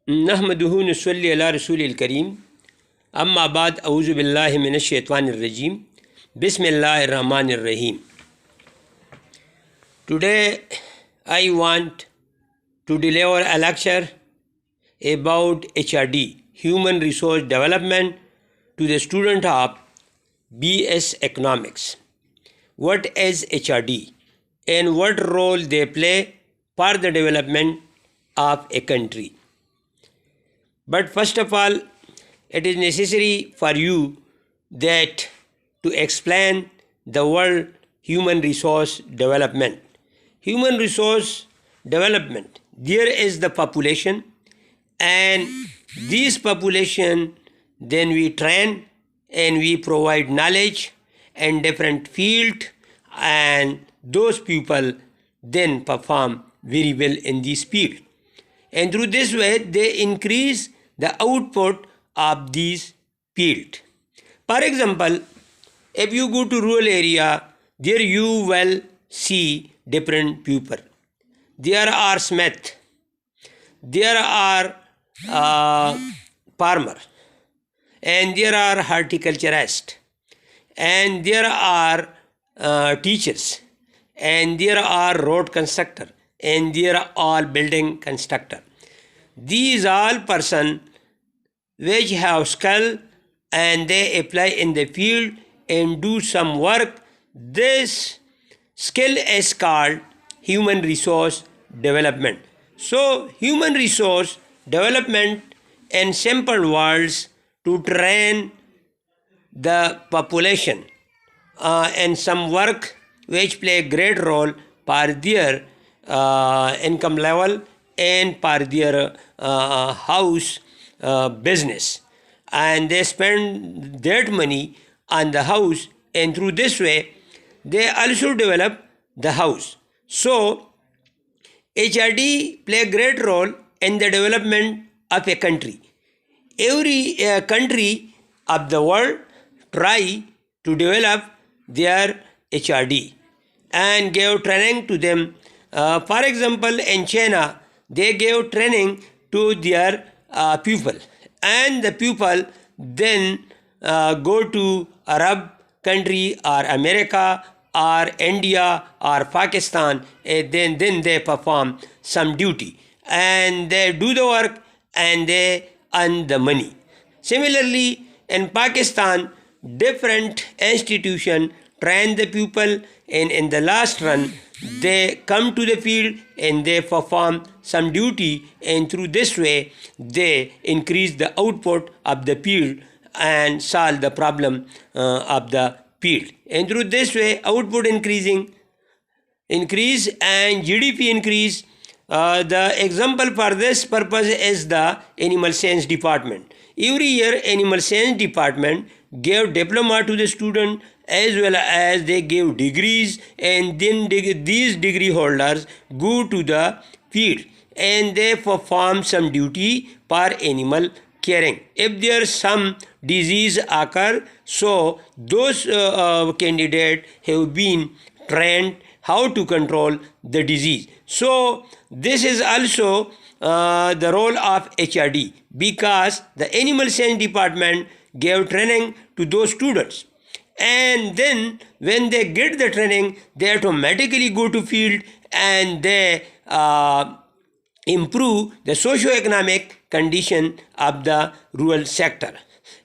नहमदुहु नसल्ली अला रसूलिल करीम अम्मा बाद औज़ु बिल्लाहि मिनश शैतानिर रजीम बिस्मिल्लाहिर रहमानिर रहीम. Today I want to deliver a lecture about HRD, Human Resource Development, to the student of BS Economics. What is HRD and what role they play for the development of a country? But first of all, it is necessary for you that to explain the word human resource development. Human resource development, there is the population, and this population then we train and we provide knowledge in different field, and those people then perform very well in this field, and through this way they increase the output of this field. For example, if you go to rural area, there you will see different people. There are smith, there are farmer, and there are horticulturist, and there are teachers, and there are road constructor, and there are all building constructor. These all person which have skill and they apply in the field and do some work. This skill is called human resource development. So human resource development in simple words, to train the population and some work which play a great role for their income level and for their house business, and they spend that money on the house, and through this way they also develop the house. So HRD play a great role in the development of a country. Every country of the world try to develop their HRD and gave training to them. For example, in China, they gave training to their people, and the people then go to Arab country or America or India or Pakistan, and then they perform some duty and they do the work and they earn the money. Similarly, in Pakistan, different institution train the people, and in the last run they come to the field and they perform some duty, and through this way they increase the output of the field and solve the problem of the field, and through this way output increase and GDP increase. The example for this purpose is the animal science department. Every year animal science department gave diploma to the student as well as they gave degrees, and then these degree holders go to the field and they perform some duty for animal caring. If there some disease occur, so those candidates have been trained how to control the disease. So this is also the role of HRD, because the animal science department gave training to those students, and then when they get the training they automatically go to field and they improve the socio-economic condition of the rural sector.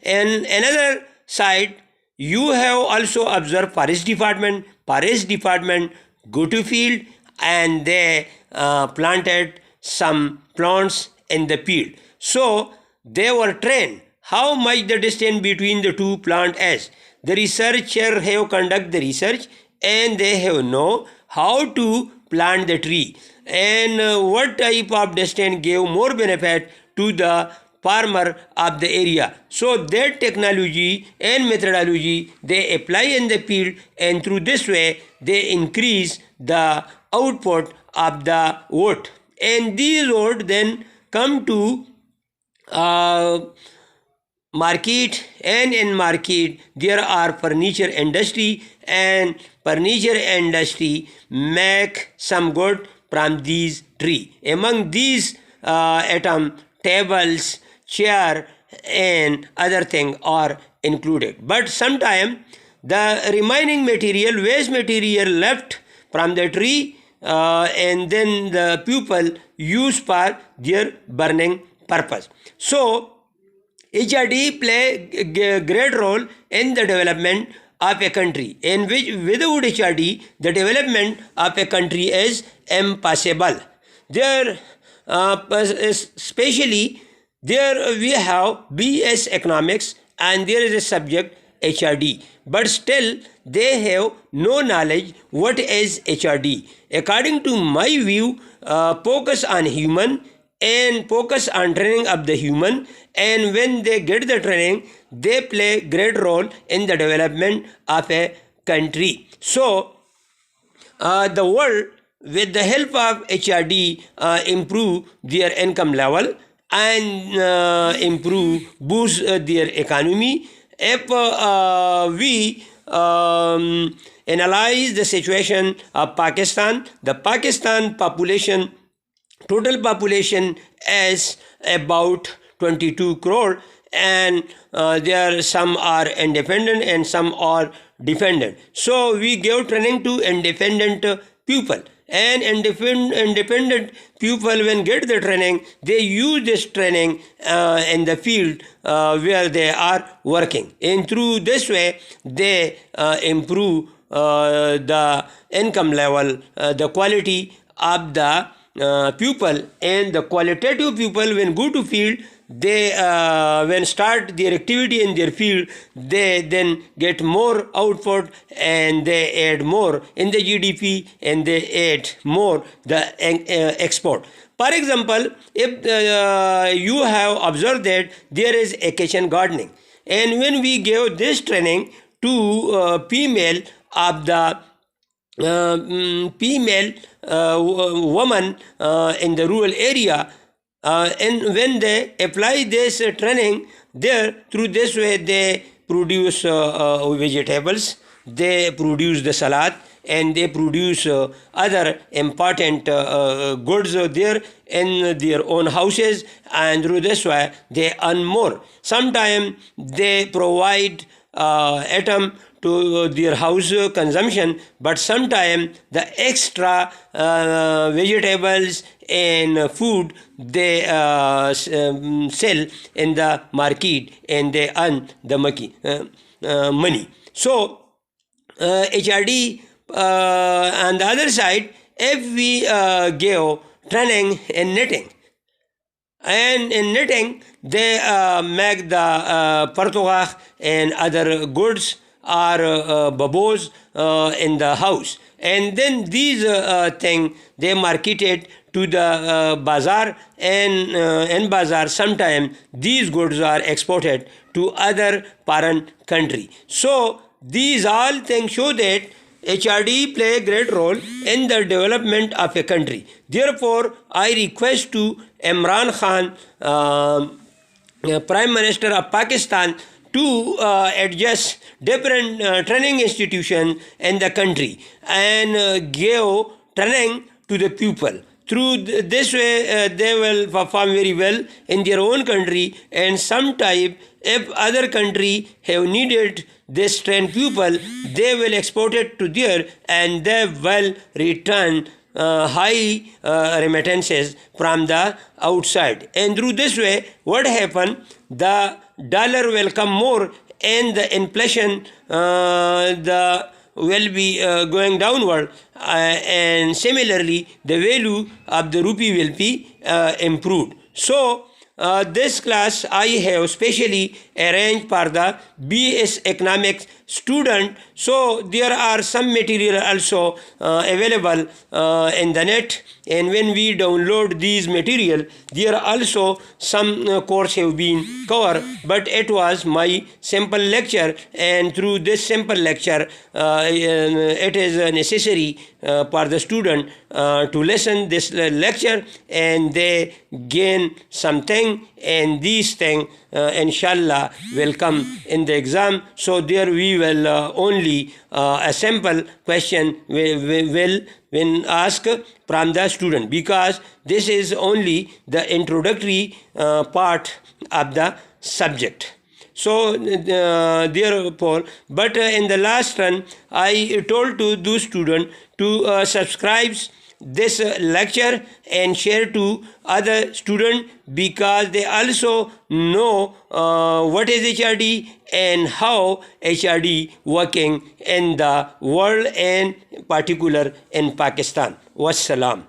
And another side, you have also observed forest department. Forest department go to field and they planted some plants in the field. So they were trained how much the distance between the two plant is. The researcher have conduct the research and they have know how to plant the tree and what type of distance gave more benefit to the farmer of the area. So that technology and methodology they apply in the field, and through this way they increase the output of the wood, and these wood then come to market, and in market there are furniture industry, and furniture industry make some good from these tree. Among these atom tables, chair, and other things are included. But sometimes the remaining material, waste material left from the tree, and then the people use for their burning purpose. So HRD play a great role in the development of a country, in which without HRD the development of a country is impossible. There, especially there we have BS economics, and there is a subject HRD, but still they have no knowledge what is HRD. According to my view, focus on human and focus on training of the human, and when they get the training, they play great role in the development of a country. So the world, with the help of HRD, improve their income level and boost their economy. If we analyze the situation of Pakistan, the Pakistan population, total population is about 22 crore, and there some are independent and some are dependent. So we give training to independent people, and independent people, when get the training, they use this training in the field where they are working, and through this way they improve the income level, the quality of the pupil, and the qualitative pupil when go to field, they when start their activity in their field, they then get more output and they add more in the GDP, and they add more the export. For example, if you have observed that there is a kitchen gardening, and when we give this training to female of the female woman in the rural area, and when they apply this training there, through this way they produce vegetables, they produce the salad, and they produce other important goods there in their own houses, and through this way they earn more. Sometimes they provide atom to their house consumption, but sometimes the extra vegetables and food they sell in the market, and they earn the money. So HRD on the other side, if we give training in knitting, and in knitting they make the partugah and other goods or babos in the house, and then these things they marketed to the bazaar, and in bazaar sometimes these goods are exported to other foreign country. So these all things show that HRD play a great role in the development of a country. Therefore, I request to Imran Khan, Prime Minister of Pakistan, to adjust different training institutions in the country and give training to the people. Through this way, they will perform very well in their own country, and sometime if other country have needed this trained pupil, they will export it to there, and they will return high remittances from the outside. And through this way, what happen? The dollar will come more, and the inflation will be going downward, and similarly the value of the rupee will be improved. So this class I have specially arranged for the BS economics student. So there are some material also available in the net, and when we download these material, there are also some course have been covered, but it was my simple lecture, and through this simple lecture it is necessary for the student to listen this lecture, and they gain something, and these things inshallah will come in the exam. So there we will only a simple question will when asked from the student, because this is only the introductory part of the subject. So therefore, but in the last run, I told to those students to subscribe this lecture and share to other students, because they also know what is HRD and how HRD working in the world and particular in Pakistan. Wassalam.